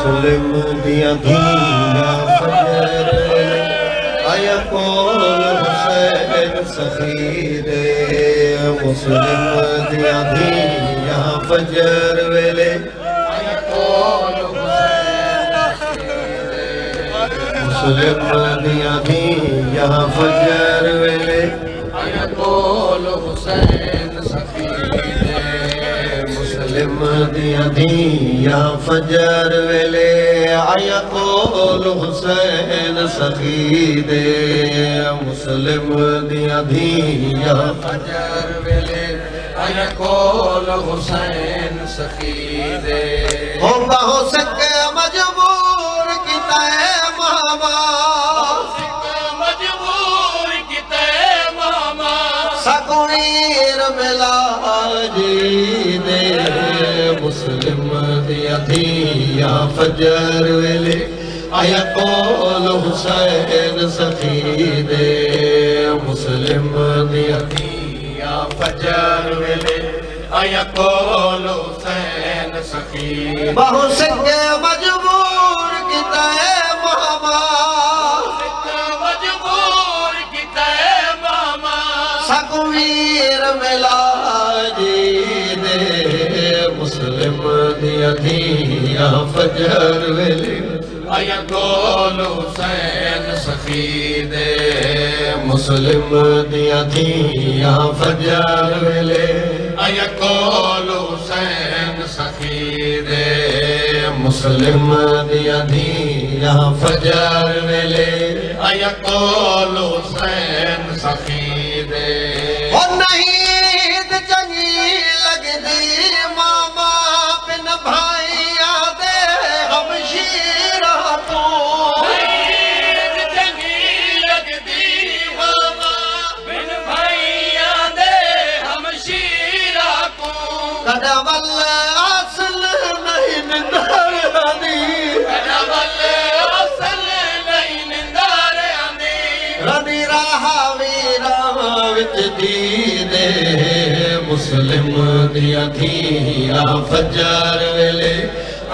मुस्लिम दिया धीया फजर आया कोल हुसैन सखीरे मुस्लिम दिया धीया फजर वेले आया कोल हुसैन मुस्लिम दिया धीया फजर वेले आया कोल हुसैन सखीरे मुस्लिम दिया धीया फजर वेले आया कोल हुसैन सखीरे मुस्लिम दिया धीया फजर वेले आया कोल हुसैन सखीरे हो बाहो सके मजबूर किता है मामा मजबूर किता है मामा सकुनीर मिला जी दे मुस्लिम दिया धीया फजर वेले आया कोल हुसैन सखीरे मुस्लिम दिया धीया फजर वेले आया कोल हुसैन सखीरे बहु सके मजबूर किता है मामा मजबूर किता है मामा सकुवीर मिला जी दे मुस्लिम दिया धीया फजर वेले आया कोल हुसैन सखीरे मुस्लिम दिया धीया फजर वेले आया कोल हुसैन सखीरे मुस्लिम दिया धीया फजर वेले आया कोल हुसैन सखीरे ओ नहीं चंगी लगदी मामा बिन भाइया दे हमशीरा तो चंगी लगदी मामा बिन भाइया दे हमशीरा को कदवल असल नहीं निंदर आंदी कदवल असल नहीं निंदर आंदी रदी राहा वीरा विच दी दे मुस्लिम दिया धीया फजर वेले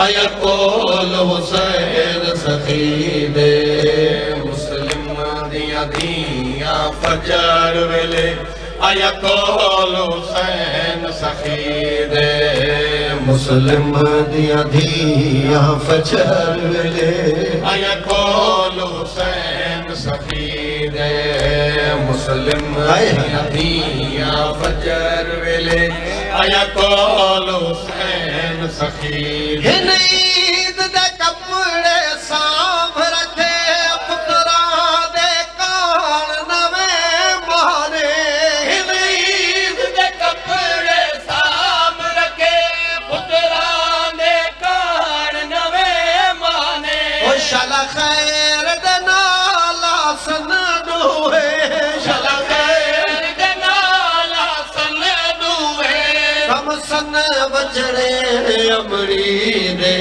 आया कोल हुसैन सखीरे मुस्लिम दिया धीया फजर वेले आया कोल हुसैन सखीरे मुस्लिम दिया धीया फजर वेले आया कोल हुसैन सखीरे मुस्लिम दिया धीया फजर वेले आया कोल हुसैन सखीरे नींद दे कपड़े सांभ रखे पुत्रा दे कान नवे मारे नींद दे कपड़े सांभ रखे पुत्रा दे कान नवे माने ओ शाला खैर दे नाला सन दुहे शाला खैर दे नाला सन दुहे कम सन बजड़े अमरी दे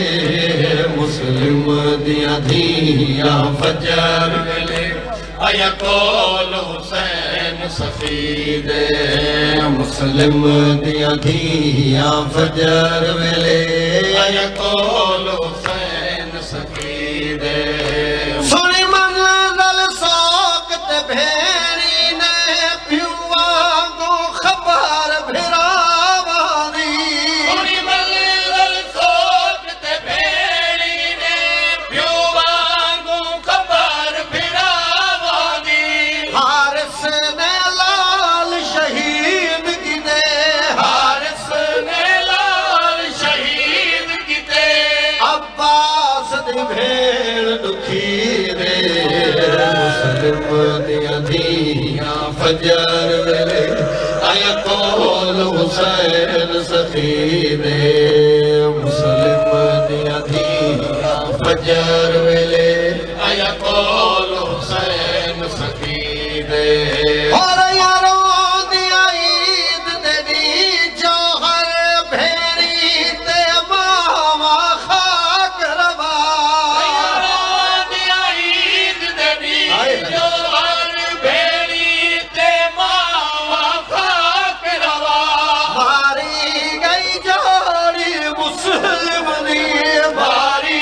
मुस्लिम दिया धीया फजर वेले आया कोल हुसैन सखीरे मुस्लिम दिया धीया फजर वेले आया कोल हुसैन सखीरे सुनी मंज़िल साक़त भेड़ी ने प्युआ को खबर भिरावानी सुनी मंज़िल साक़त भेड़ी ने प्युआ को खबर भिरावानी हारिस ने लाल शहीद किते हारिस ने लाल शहीद किते अब्बास दी भेड़ दुखी रे मुस्लिम दिया धीया फजर वेले आया कोल हुसैन सखीरे मुस्लिम दिया धीया फजर वेले आया कोल हुसैन सखीरे और यारों दिया ईद दे दी जौहर भेड़ी ते मावा खाक रवा यारों दिया ईद दे दी जौहर भेड़ी ते मावा खाक रवा मारी गई जोड़ी मुस्लिम दी मारी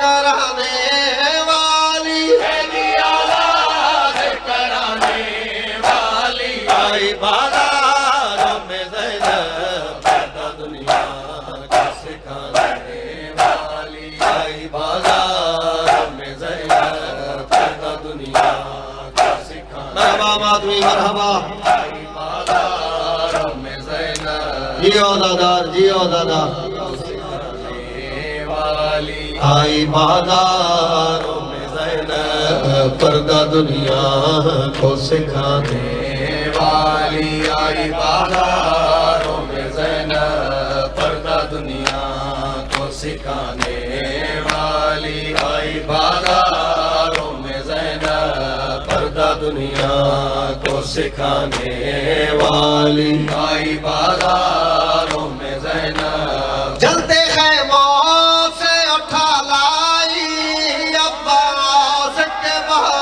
कराने वाली, मेरी औलाद कराने वाली, आई बाजारों में ज़ैनब पैदा दुनिया को सिखाने वाली, आई बाजारों में ज़ैनब पैदा दुनिया को सिखाने। मरहबा माधवी मरहबा, आई बाजारों में ज़ैनब जियो दादा जियो दादा, सिखाने वाली, आई बाजारों में ज़ैनब पर्दा दुनिया को सिखाने वाली, आई बाजारों में ज़ैनब पर्दा दुनिया को सिखाने वाली, आई बाजारों में ज़ैनब पर्दा दुनिया को सिखाने वाली, आई बाजारों में ज़ैनब जलते खैमों से उठा लाई अब्बास के बाद,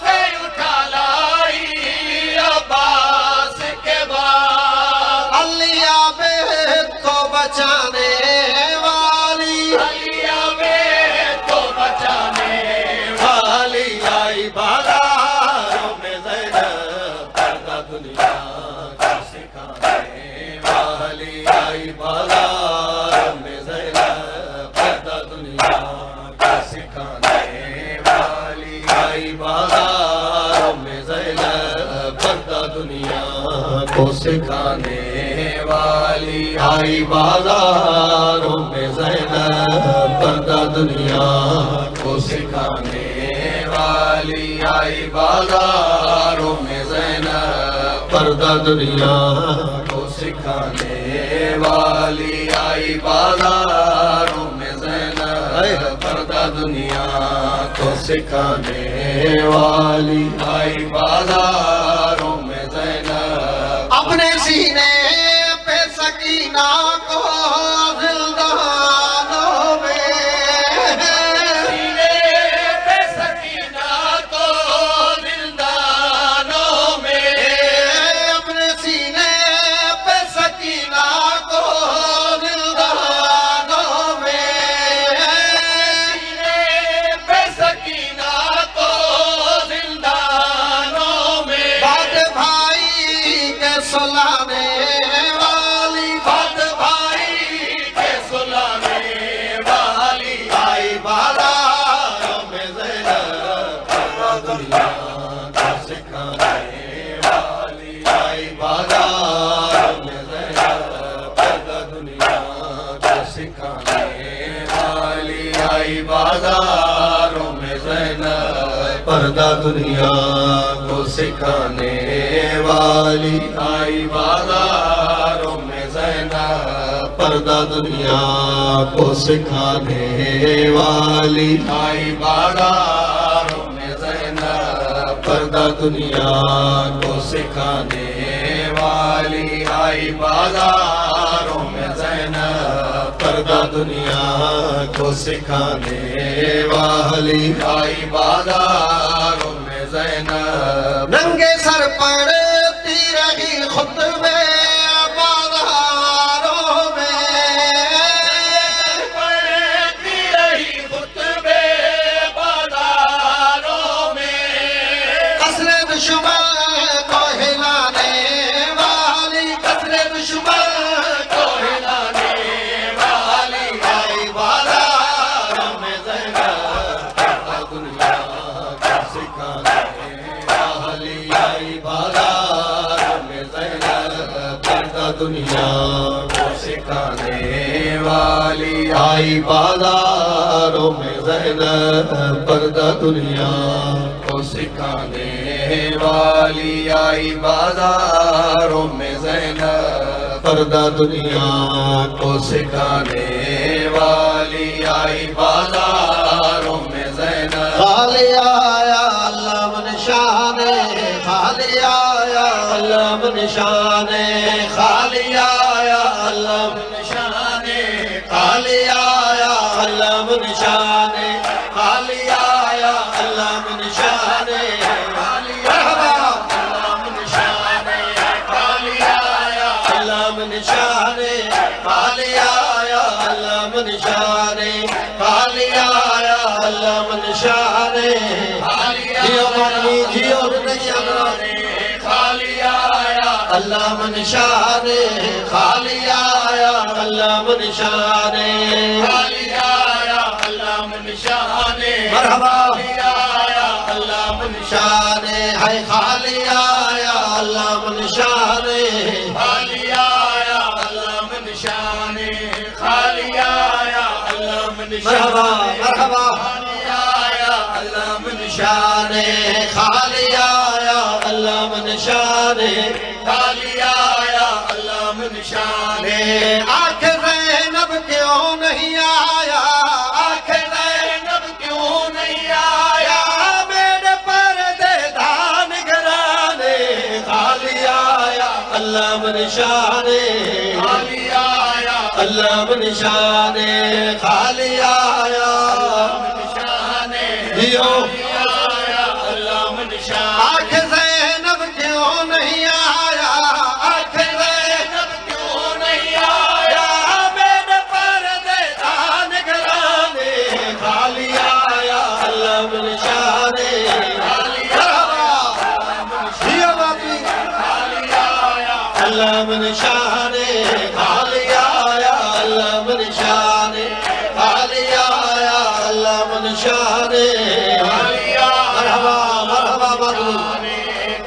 से उठा लाई अब्बास के बाद, अलिया बेद को बचाने वाली, अलिया बेद को बचाने वाली, आई बाजारों में ज़ैनब पर्दा दुनिया को सिखाने वाली, आई बाजारों में ज़ैनब पर्दा दुनिया को सिखाने वाली, आई बाजारों में ज़ैनब पर्दा दुनिया को सिखाने वाली, आई बाजारों में ज़ैनब पर्दा दुनिया को सिखाने वाली, आई बाजारों में ज़ैनब पर्दा दुनिया को सिखाने वाली, आई बाजारों में ज़ैनब पर्दा दुनिया को सिखाने वाली, आई बाजारों में ज़ैनब अपने सीने पे सकीना को ज़िंदानों में, सीने पे सकीना को ज़िंदानों में, अपने सीने पे सकीना को ज़िंदानों में, सीने पे सकीना को ज़िंदानों में, बात भाई के सुलाने वाली, बात भाई के सुलाने वाली, आई बाजारों में ज़ैनब पर्दा दुनिया को सिखाने वाली, आई बाजारों में ज़ैनब पर्दा दुनिया को सिखाने वाली, आई बाजारों में ज़ैनब पर्दा दुनिया को सिखाने वाली, आई बाजारों में ज़ैनब पर्दा दुनिया को सिखाने वाली, आई बाजारों में ज़ैनब पर्दा दुनिया को सिखाने वाली, आई बाजारों में ज़ैनब पर्दा दुनिया को सिखाने वाली, आई बाजारों में ज़ैनब नंगे सर पड़ती रही खुतबे बाजारों में, पढ़ती रही खुतबे बाजारों में, कसरे दुश्मन को हिलाने वाली, कसरे दुश्मन को हिलाने वाली, आई बाजारों में ज़ैनब पर्दा दुनिया को सिखाने वाली, आई बाजारों में ज़ैनब पर्दा दुनिया को सिखाने वाली, आई बाजारों में ज़ैनब पर्दा दुनिया को सिखाने वाली, आई बाजारों में ज़ैनब पर्दा दुनिया को सिखाने वाली, आई बाजारों में ज़ैनब खाली आया अल्लाह निशाने, खाली आया अल्लाह निशाने, खाली आया अल्लाह निशाने, खाली आया अल्लाह निशाने, खाली आया अल्लाह निशाने, खाली मरहबा अल्लाह निशाने, खाली आया अल्लाह निशाने, खाली आया अल्लाह मन शाने खाली आया अल्लाह मन शाने जियो मनी जियो नैया खाली आया अल्लाह मन शाने खाली आया अल्लाह मन शाने खाली आया अल्लाह मन शाने मरहबा आया अल्लाह मन शाने है खाली आया अल्लाह मन शाने खाली आया अल्लाह मन शाने खाली आया अल्लाह मन मरहबा मरहबा खाली आया अल्लाह मन शाने खाली आया अल्लाह मन शाने खाली आया अल्लाह मन शाने आखिर ज़ैनब क्यों नहीं आया आखिर ज़ैनब क्यों नहीं आया मेरे पर्दे दान घराने खाली आया अल्लाह मन शाने खाली आया अल्लाह मन शाने खाली आया शाने जियो आया अल्लाह मन शाने आखिर ज़ैनब क्यों नहीं आया आखिर ज़ैनब क्यों नहीं आया मेरे पर्दे दान घराने खाली आया अल्लाह मन शाने जियो बाबी खाली आया अल्लाह मन शाने खाली आया अल्लाह मन शाने खाली आया अल्लाह मन शाने मरहबा मरहबा बाबू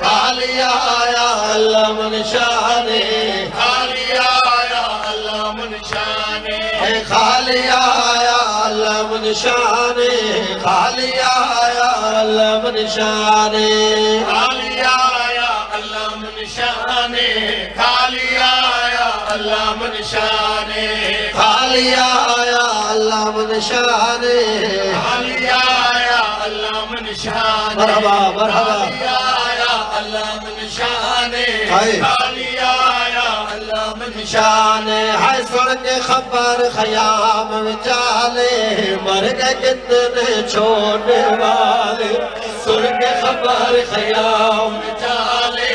खाली आया अल्लाह मन शाने खाली आया अल्लाह मन शाने खाली आया अल्लाह मन शाने खाली आया अल्लाह मन शाने खाली आया अल्लाह मन शाने खाली आया अल्लाह मन शाने खाली आया अल्लाह मन शाने खाली आया अल्लाह मन शाने मरहबा मरहबा खाली आया अल्लाह मन शाने हाय। खाली आया अल्लाह मन शाने है सुन के खबर खयाम विचाले मर गए कितने छोटे वाले सुन के खबर खयाम चाले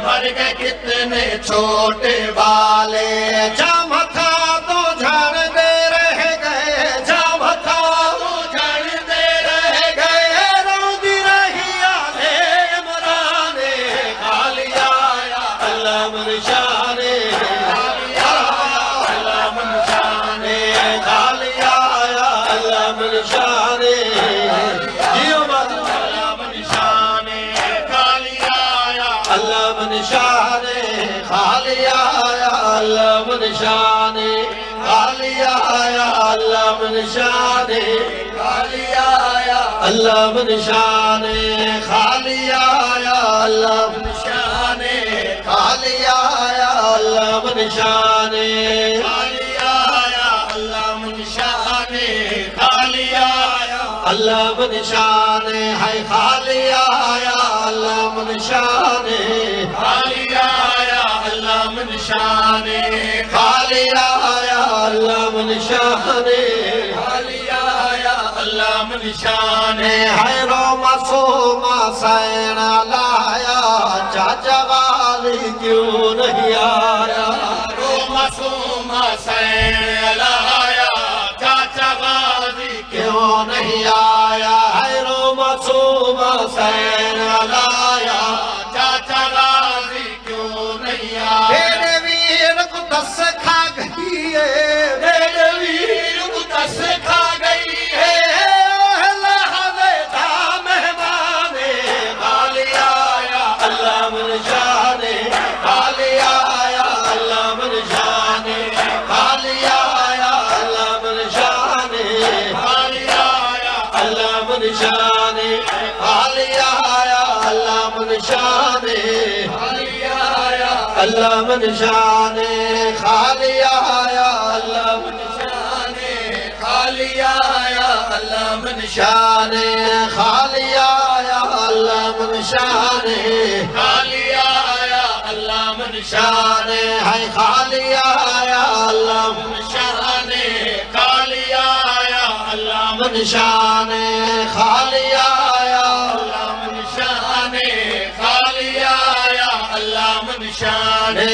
मर गए कितने छोटे वाले जाम था तो झड़ दे रह गए जाम था तो झड़ दे रहे गए रोंदी रही आले मराने खाली आया अल्लाह मन शाने खाली आया अल्लाह मन शाने खाली आया अल्लाह मन शाने जियो बाबू अल्लाह मन शाने खाली आया अल्लाह मन शाने खाली आया अल्लाह मन शाने खाली आया अल्लाह मन शाने खाली आया अल्लाह मन शाने खाली आया अल्लाह मन शाने खाली आया अल्लाह मन शाने खाली आया अल्लाह मन शाने खाली आया अल्लाह मन शाने है खाली आया अल्लाह मन शाने खाली आया अल्लाह मन शाने खाली आया अल्लाह मन शाने खाली आया अल्लाह मन शाने है रो मासूमा सैन लाया चाचा वाली क्यों नहीं आया रो मासूम सैन लाया चाचा गाजी क्यों नहीं आया है रो मासूमा सैन लाया चाचा गाजी क्यों नहीं आया मेरे वीर को दस खा गई है मेरे वीर को दस खा गई है खाली आया अल्लाह मन शाने खाली आया अल्लाह मन शाने खाली आया अल्लाह मन शाने खाली आया अल्लाह मन शाने खाली आया अल्लाह मन शाने खाली आया अल्लाह मन शाने खाली आया अल्लाह मन शाने खाली आया अल्लाह मन शाने खाली आया अल्लाह मन शाने खाली आया अल्लाह मन शाने है खाली आया अल्लाह मन शाने खाली आया अल्लाह मन शाने खाली आया अल्लाह मन शाने खाली आया अल्लाह मन शाने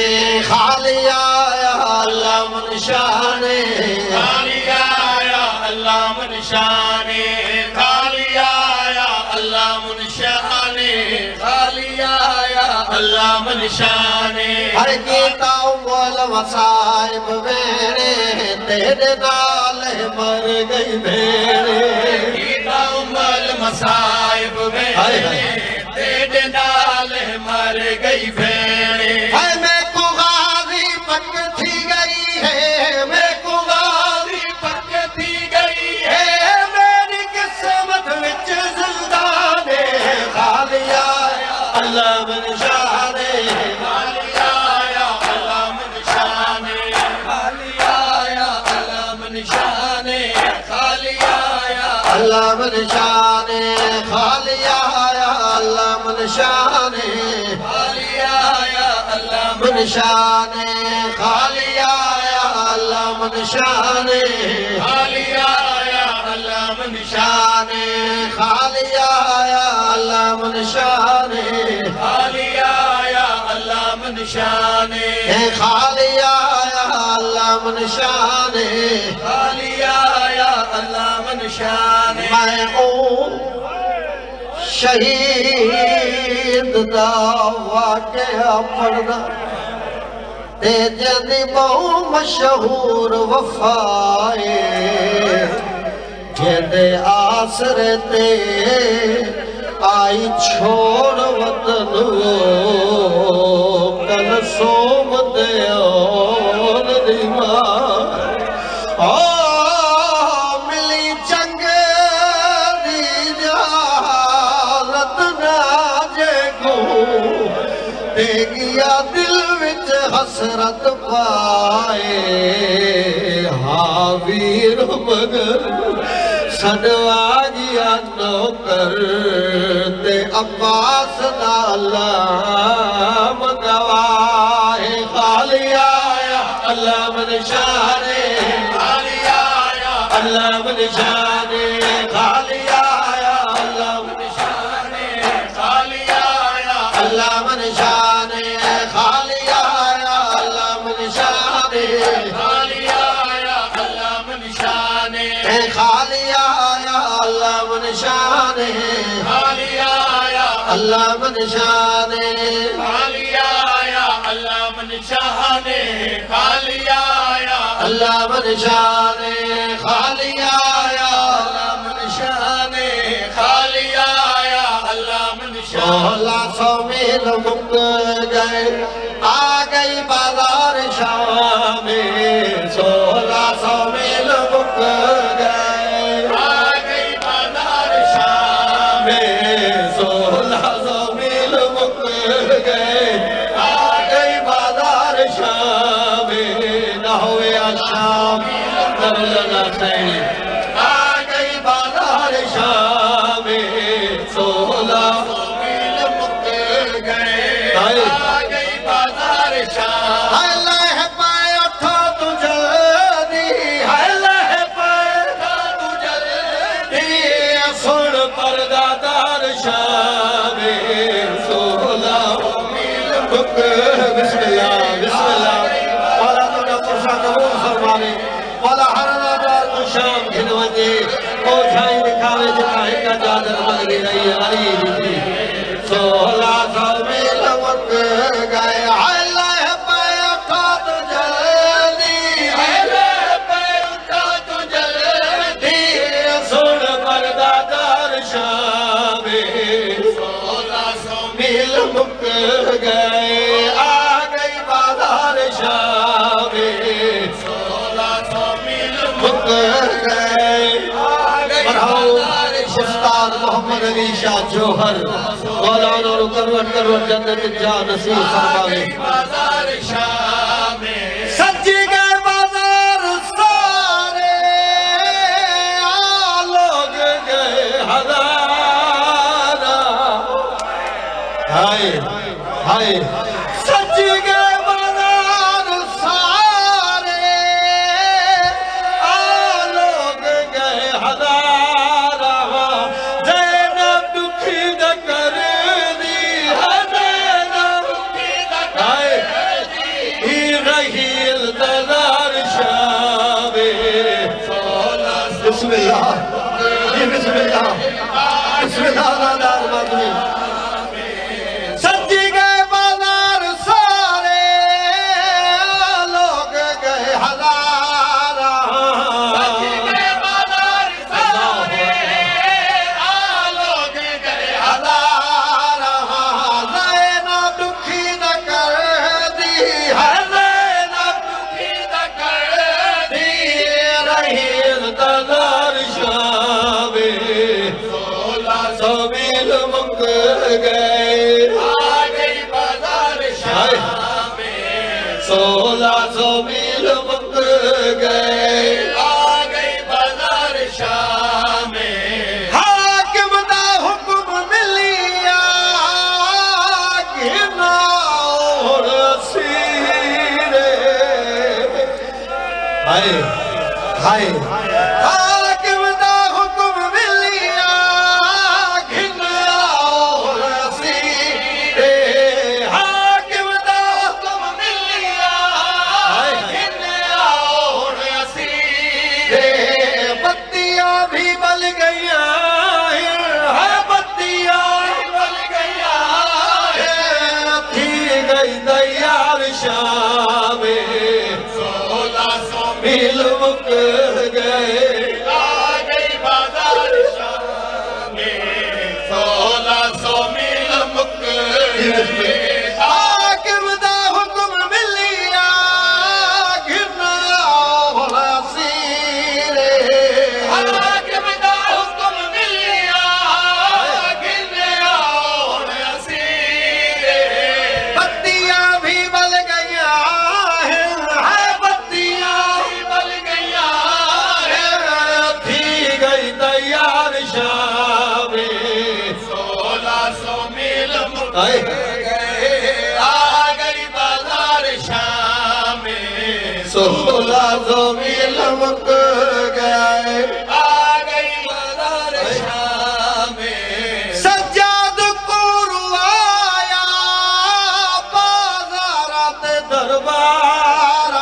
खाली आया अल्लाह मन शाने खाली आया अल्लाह मनशाने हर गीता मोल वसाइब वेणे तेरे नाल मर गई भेणे गीता उमल मसाइब वेणे तेरे नाल मर गई भेणे हाय मैं को गाजी पक थी गई है मैं को गाजी पक थी गई है मेरी किस्मत विच जिंदाने खालिया अल्लाह मनशाने खालिया अल्लाह मनशाने खालिया अल्लाह मनशाने खालिया अल्लाह मनशाने खालिया अल्लाह मनशाने खालिया अल्लाह मनशाने खालिया अल्लाह मनशाने खालिया अल्लाह शाने मनशाने खालिया अल्लाह मनशाने खालिया अल्लाह मनशाने खालिया अल्लाह मनशाने खालिया अल्लाह मनशाने मैं ओ शहीद दा वाक़या पढ़दा ते जदी बहु मशहूर वफाए जेदे आसरे ते आई छोड़ वतन कल सोम दे ओन दी मां ओ मिली जंग दी जालत ना जे को ते गया दिल विच हसरत पाए हाँ वीर मगर सडवा गया नौकर ते अब्बास नाम गवाए खालिया अल्लाह मनशाने खालिया अल्लाह मनशाने खालिया अल्लाह मनशाने खालिया अल्लाह मनशाने खालिया अल्लाह मनशाने खालिया अल्लाह मनशाने खालिया अल्लाह मनशाने खालिया अल्लाह मनशाने खालिया अल्लाह मनशाने खालिया अल्लाह मनशाने खालिया अल्लाह मनशाने खालिया अल्लाह मनशाने 1600 मील मुक गए आ गई बाजार शाम में 1600 मील मुक गए आ गई बाजार शाम में 1600 मील मुक गए आ गई बाजार शाम में न हुए शाम करना सैनी आ गई बाजार शाम में 1600 मील मुक गए आ गई बाजार शाम हाय लह पाए उठो तू जल्दी हाय लह पाए तू जल्दी सुन परदादार शाम 16 मील मुक बिस्मिल्लाह बिस्मिल्लाह वाला तुझा पुरसा कबूल फरमावे वाला हर नादार तू शाम घिन वञे को छाई दिखावे जिता हिक चादर मगरी रही अली दी 1600 मील मुक गए हाय लह पाए उठो तू जल्दी हाय लह पाए उठो तू जल्दी सुन परदादार शाम 1600 मील मुक गए आ गई बाजार शाम 1600 मील मुक गए उस्ताद मोहम्मद अली शाह जोहर मौलाना और करवट करवट जन्नत जा नसीब फरमावे बाजार शाम सच्ची गए बाजार सारे आ लोग गए हजारा हाय हाय सच्ची गए बाजार सारे आ लोग गए हजारा जैनब दुखी न कर दी जैनब दुखी न कर दी रही दरार शामे बिस्मिल्लाह बिस्मिल्लाह बिस्मिल्लाह सच्ची गए बाजार बाजार शामे 1600 मील मुक गए आ गई बाजार शाम में 1600 मील मुक गए आ गई बाजार शाम में हाकिम दा हुक्म मिलिया गिना और असीरे हाय हाय हाकिम दा हुक्म मिलिया गिना और असीरे हाकिम दा हुक्म मिलिया गिना और असीरे बत्तियां भी बल गईया है बत्तियां बल गया थी गई तैयार शामे 1600 मिल मुक गए आ गई बाजार शाम में 1600 मील मुक गए हाकिम दा हुक्म मिलिया गिरना होला सीरे हाकिम दा हुक्म मिलिया गिना और असीरे बत्तियां भी बल गईया है बत्तियां बल गया थी गई तैयार शामे 1600 मील मुक हाय गए आ गई बाजार शाम में 1600 मील मुक गए आ गई बाजार शाम में सज्जाद को रुआया बाजारात दरबार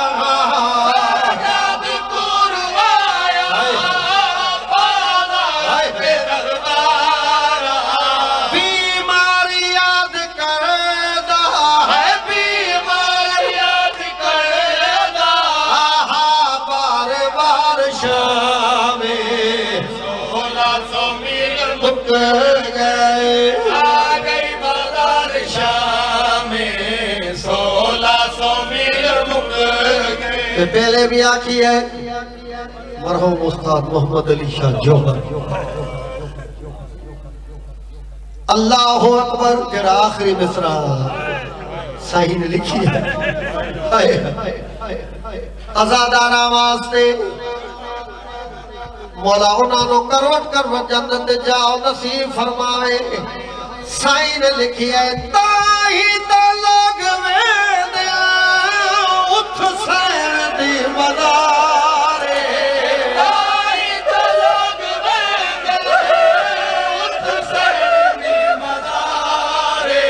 जब कुरवाया बाजार पे दरबार बीमारी याद करदा है बीमारी याद करदा आहा बार बार शामे 1600 मील मुक गए आ गई बाजार शाम में 1600 मील मुक गए पहले भी आखी है मरहूम उस्ताद मोहम्मद अली शाह जौहर अल्लाह अकबर तेरा आखिरी मिसरा साईं ने लिखी है हाय आजादारा वास्ते मौला उन्होंने करवट करवट जन्नत जाओ नसीब फरमावे साईं ने लिखी है ताही ता लोग वेंदे उठ सैन दी मदारे ताई तो लोग वेंदे उठ सैनी मदारे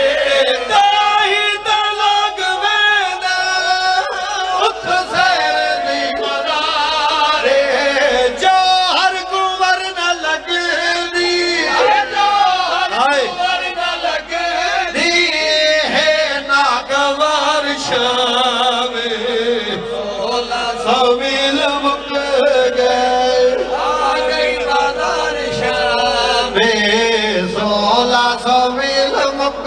ताही ता लोग वेंदे उठ सैन दी मदारे जो हर कुंवर न लगदी हाय वरना लगे दी है नागवार शाम 1600 मील मुक गए आ गई बाजार शाम 1600 मील मुक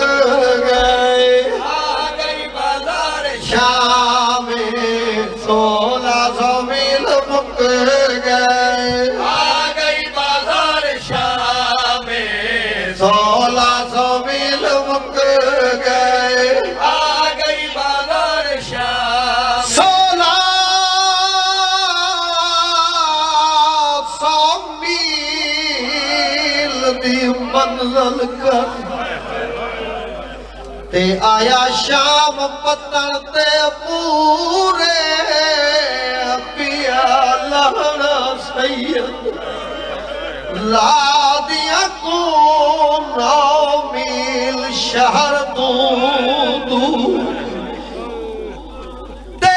गए आ गई बाजार शाम 1600 मील मुक गए आ गई बाजार शाम 1600 मील मुक गए आ गई बाजार शाम 1600 मील दी मंजिल कर ते आया शाम पतन ते पूरे पिया लहना सैयद ला दिया को 9 मील शहर तू दूर ते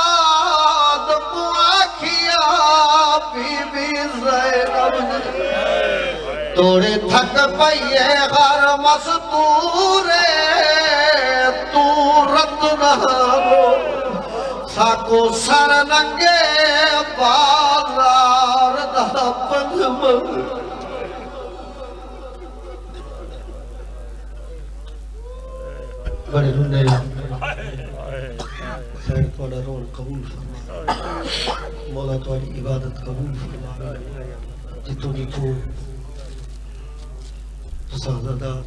सज्जाद को आखिया बीबी ज़ैनब ने तोड़े थक पइए हर मस्तूरे तू रत नहारो साको सर नंगे बाजार दा पंजमन बड़े रुने साइड थोड़ा रोल कबूल फरमा मौला तुम्हारी इबादत कबूल फरमावे जितों जितों तुसादादार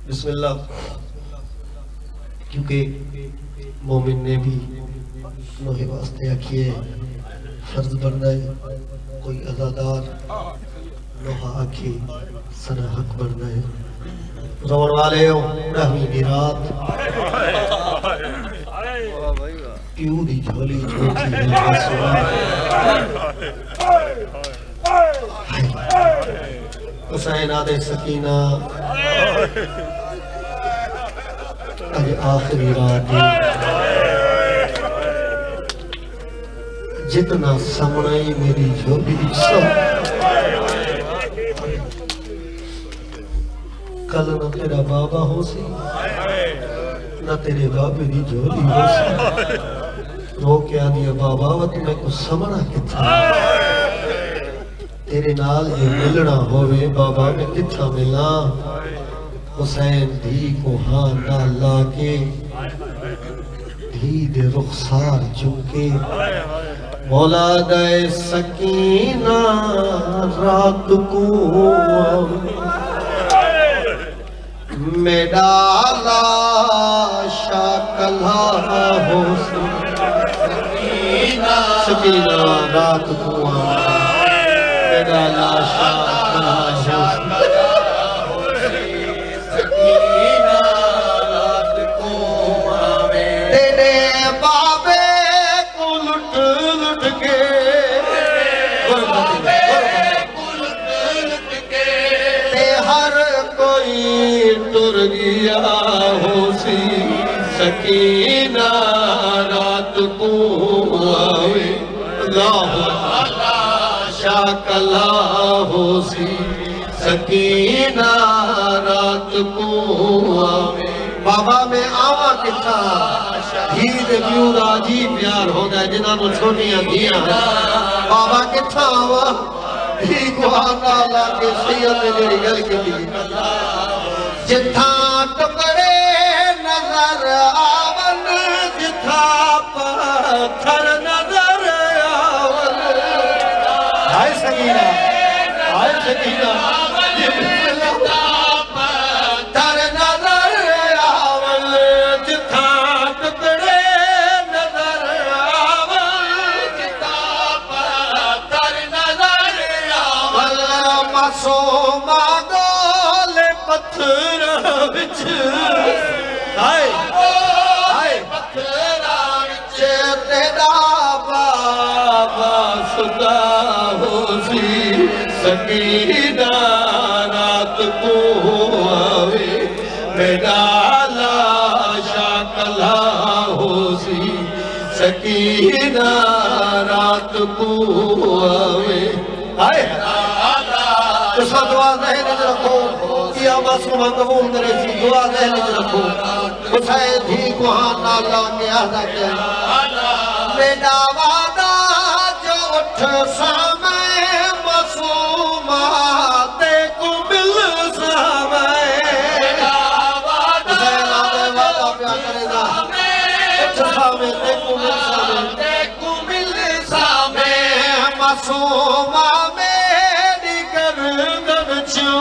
बिस्मिल्लाह क्योंकि मोमिन ने भी लोहे वास्ते आखिए फर्ज बनता है कोई अदादार लोहा आखी सना हक बनता है रोन वाले हो रहमी की रात क्यों दी झोली छोटी है हुसैन आदे सकीना आज आखिरी रात जितना सामने मेरी झोली सब कल न तेरा बाबा हो सी न तेरे बाबे की झोली हो सी रो के आदिया बाबा व तुम्हें कुछ समझना कितना तेरे नाल ये मिलना होवे बाबा मैं किथा मिला हुसैन धी को हाँ ना लाके धी दे रुखसार चुके मौला दे सकीना रात को मेरा लाशा कला हो सकीना रात को मेरा लाशा कला हो सकीना रात को तेरे बाबे को लुट लुट के हर कोई टुर गया हो सी सकीना रात को आवे शाकला हो सी सकीना रात को आवे बाबा में आवा किथा ही दे प्यू राजी प्यार होता है जिन्होंने छोटियां दिया बाबा किथा आवा ही को आना लाके सैयद ने मेरी गल की जिथा टुकड़े नजर आवन जिथा पत्थर नजर आवन हाय सकीना जिथा पत्थर नजर आवन जिथा टुकड़े नजर आवन जिथा पत्थर नजर आवन मासूमा गोले पत्थर विच हाय हाय पत्थर विच तेरा बाबा सुदा हो सी सकीना रात को आवे मेरा लाशा कला हो सी सकीना रात को आवे हाय तुसा दुआ ज़हन में रखो या मासूम कबूल करे सी दुआ ज़हन में रखो हुसैन धी को हाँ नाला के आदा के मेरा वादा जो उठ सामे मासूमा ते को मिल सामे मेरा वादा प्या करेगा उठ सामे ते को मिल सामे मासूमा मेरी गर्दन छू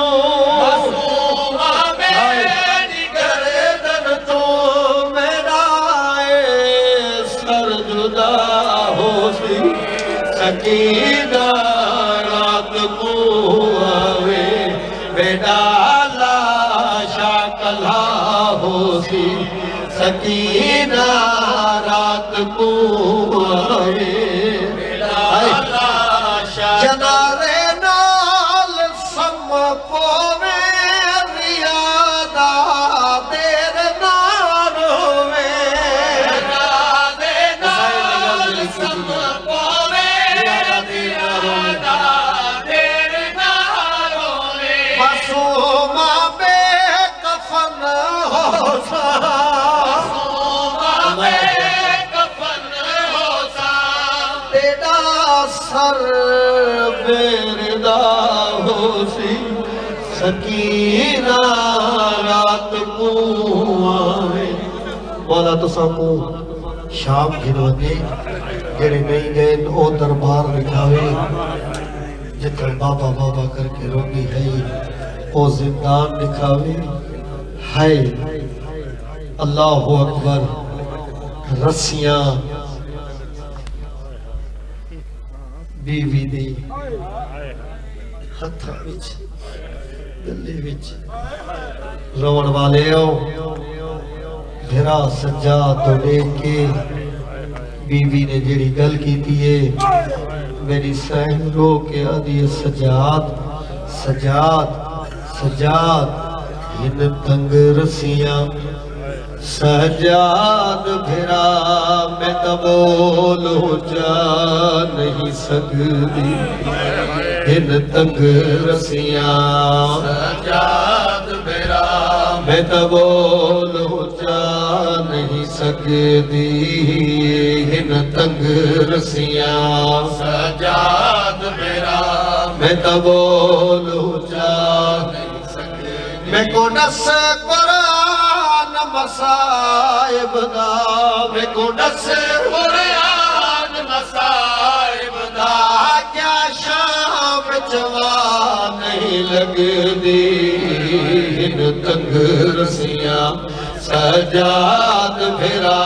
सकीना रात को आवे बेटा लाशा कला हो सी सकीना रात को आवे जनारे नाल सम पोवे रियादा देर ना रोवे जनारे नाल सम मासूमा बे कफन हो सा तेरा सर बेरदा हो सी सकीना रात को मौला तुसां को शाम घिनवने जेड़े नहीं गए ओ दरबार दिखावे जिथे बाबा बाबा करके रोगी है ओ जिंदान दिखावे है। अल्लाह अकबर। रस्सियां बीवी दी हत्थां विच गले विच रोवन वाले हो फिरा सज्जा तो देख के बीवी ने जेड़ी गल की है मेरी सहन रो के आदि सजाद सजाद सजाद इन तंग रसियां सजाद फिरा मैं तबोल हो जा नहीं सकती इन तंग रसियां सजाद फिरा मैं तबोल हो जा नहीं सकती इन तंग रसियां सजाद फिरा मैं तबोल हो जा नहीं सकती मैं को नस कुरान मसाइब दा मैं को नस कुरान मसाइब दा क्या शाम जवा नहीं लगदी इन तंग रसियां सजाद फिरा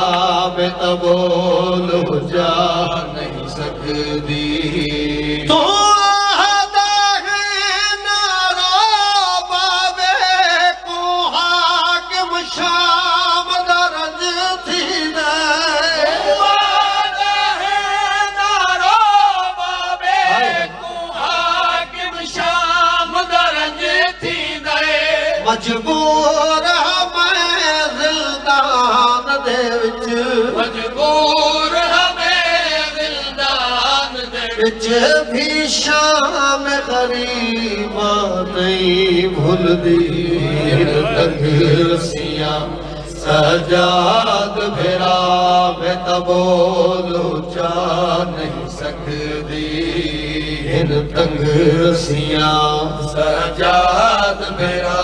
मैं तबोल हो जा नहीं सकती तो आहदा है नारा बाबे को हाकिम शाम दर्ज थी मजबूर मैं जिंदान दे विच मजबूर हमें जिंदान दे विच भी शाम गरीबा नहीं भूलदी तंग रसियां सजाद फिरा मैं तबोल जा नहीं सकदी इन तंग रसियां सजाद फिरा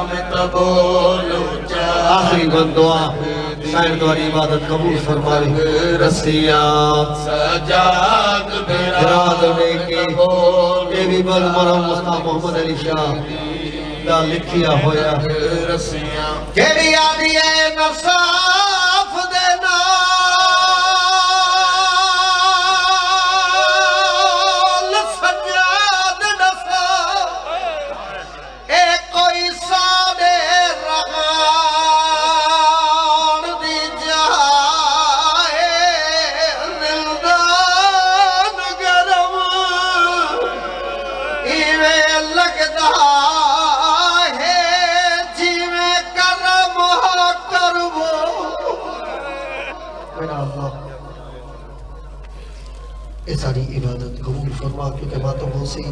मैं तबोल जा आखिरी बंदुआ शायद तुम्हारी इबादत कबूल फरमाए रसियां सजाद फिरा रात ने की ये भी बल मरहम मुस्ताफा मोहम्मद अली शाह दा लिखिया होया रसियां जेड़ी आदी है नसाफ दे नाल सजाद नसा ए कोई सादे रहान दी जाए दिलदान गरम इवे लगदा सारी इबादत कबूल फरमा क्योंकि बातों से